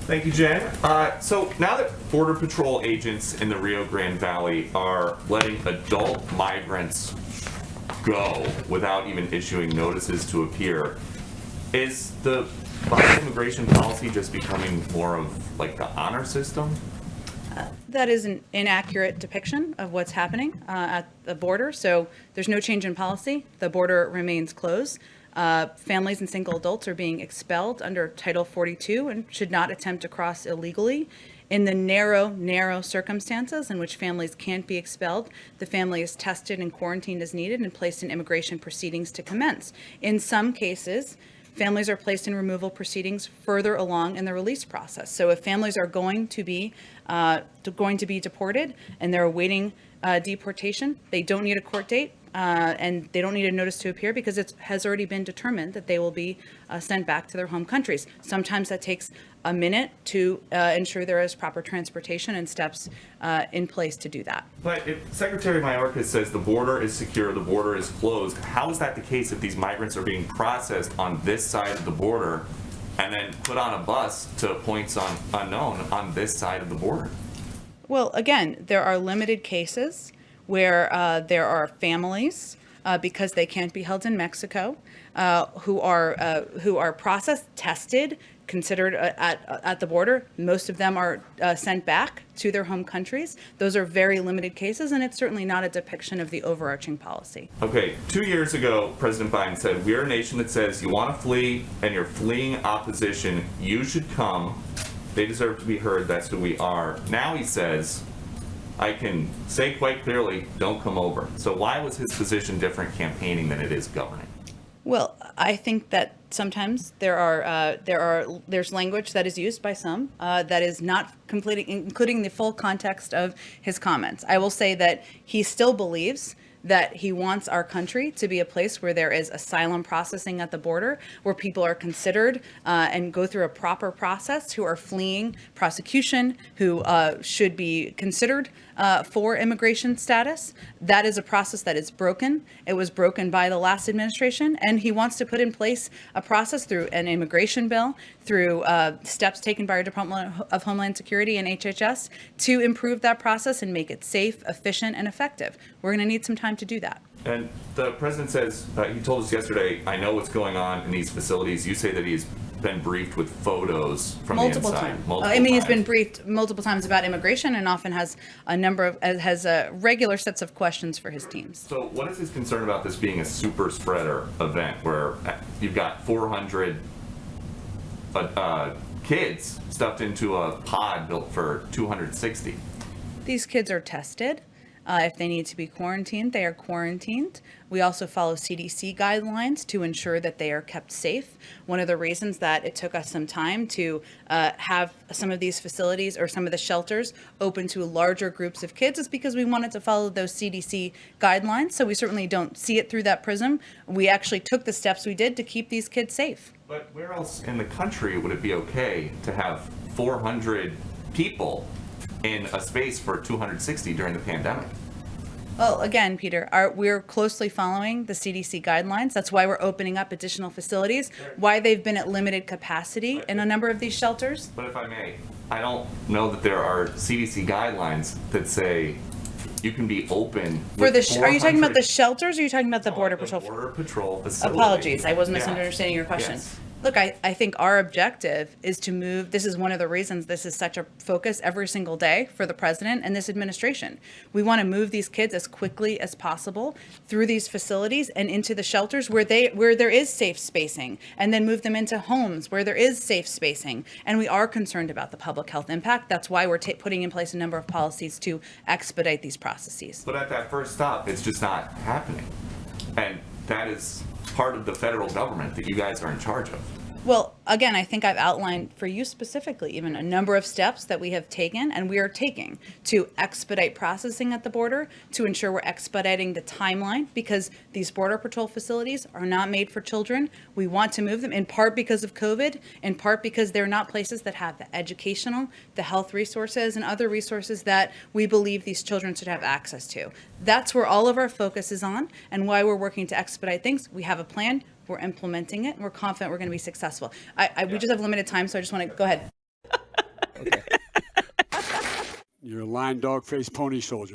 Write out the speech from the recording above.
Thank you, Jen. So now that Border Patrol agents in the Rio Grande Valley are letting adult migrants go without even issuing notices to appear, is the Biden immigration policy just becoming more of like the honor system? That is an inaccurate depiction of what's happening at the border. So there's no change in policy. The border remains closed. Families and single adults are being expelled under Title 42 and should not attempt to cross illegally. In the narrow circumstances in which families can't be expelled, the family is tested and quarantined as needed and placed in immigration proceedings to commence. In some cases, families are placed in removal proceedings further along in the release process. So if families are going to be deported and they're awaiting deportation, they don't need a court date and they don't need a notice to appear because it has already been determined that they will be sent back to their home countries. Sometimes that takes a minute to ensure there is proper transportation and steps in place to do that. But if Secretary Mayorkas says the border is secure, the border is closed, how is that the case if these migrants are being processed on this side of the border and then put on a bus to points unknown on this side of the border? Well, again, there are limited cases where there are families, because they can't be held in Mexico, who are processed, tested, considered at the border. Most of them are sent back to their home countries. Those are very limited cases, and it's certainly not a depiction of the overarching policy. Okay, 2 years ago, President Biden said, we're a nation that says you want to flee and you're fleeing opposition, you should come. They deserve to be heard, that's who we are. Now he says, I can say quite clearly, don't come over. So why was his position different campaigning than it is governing? Well, I think that sometimes there's language that is used by some that is not completely including the full context of his comments. I will say that he still believes that he wants our country to be a place where there is asylum processing at the border, where people are considered and go through a proper process, who are fleeing prosecution, who should be considered for immigration status. That is a process that is broken. It was broken by the last administration, and he wants to put in place a process through an immigration bill, through steps taken by our Department of Homeland Security and HHS to improve that process and make it safe, efficient, and effective. We're going to need some time to do that. And the president says, he told us yesterday, I know what's going on in these facilities. You say that he's been briefed with photos from Multiple the inside. times. Multiple I mean, he's times. been briefed multiple times about immigration and often has regular sets of questions for his teams. So what is his concern about this being a super spreader event where you've got 400 kids stuffed into a pod built for 260? These kids are tested. If they need to be quarantined, they are quarantined. We also follow CDC guidelines to ensure that they are kept safe. One of the reasons that it took us some time to have some of these facilities or some of the shelters open to larger groups of kids is because we wanted to follow those CDC guidelines. So we certainly don't see it through that prism. We actually took the steps we did to keep these kids safe. But where else in the country would it be okay to have 400 people in a space for 260 during the pandemic? Well, again, Peter, we're closely following the CDC guidelines. That's why we're opening up additional facilities, why they've been at limited capacity in a number of these shelters. But if I may, I don't know that there are CDC guidelines that say you can be open For the, with are you talking about the 400 shelters or are you talking about the Border the Patrol? Border Patrol facility. Apologies, I was Yeah. misunderstanding your question. Yes. Look, I think our objective is to move, this is one of the reasons this is such a focus every single day for the president and this administration. We want to move these kids as quickly as possible through these facilities and into the shelters where there is safe spacing, and then move them into homes where there is safe spacing. And we are concerned about the public health impact. That's why we're putting in place a number of policies to expedite these processes. But at that first stop, it's just not happening. And that is part of the federal government that you guys are in charge of. Well, again, I think I've outlined for you specifically even a number of steps that we have taken and we are taking to expedite processing at the border, to ensure we're expediting the timeline, because these Border Patrol facilities are not made for children. We want to move them in part because of COVID, in part because they're not places that have the educational, the health resources, and other resources that we believe these children should have access to. That's where all of our focus is on and why we're working to expedite things. We have a plan. We're implementing it, and we're confident we're going to be successful. We just have limited time, so I just want to go ahead. You're a lying dog-faced pony soldier.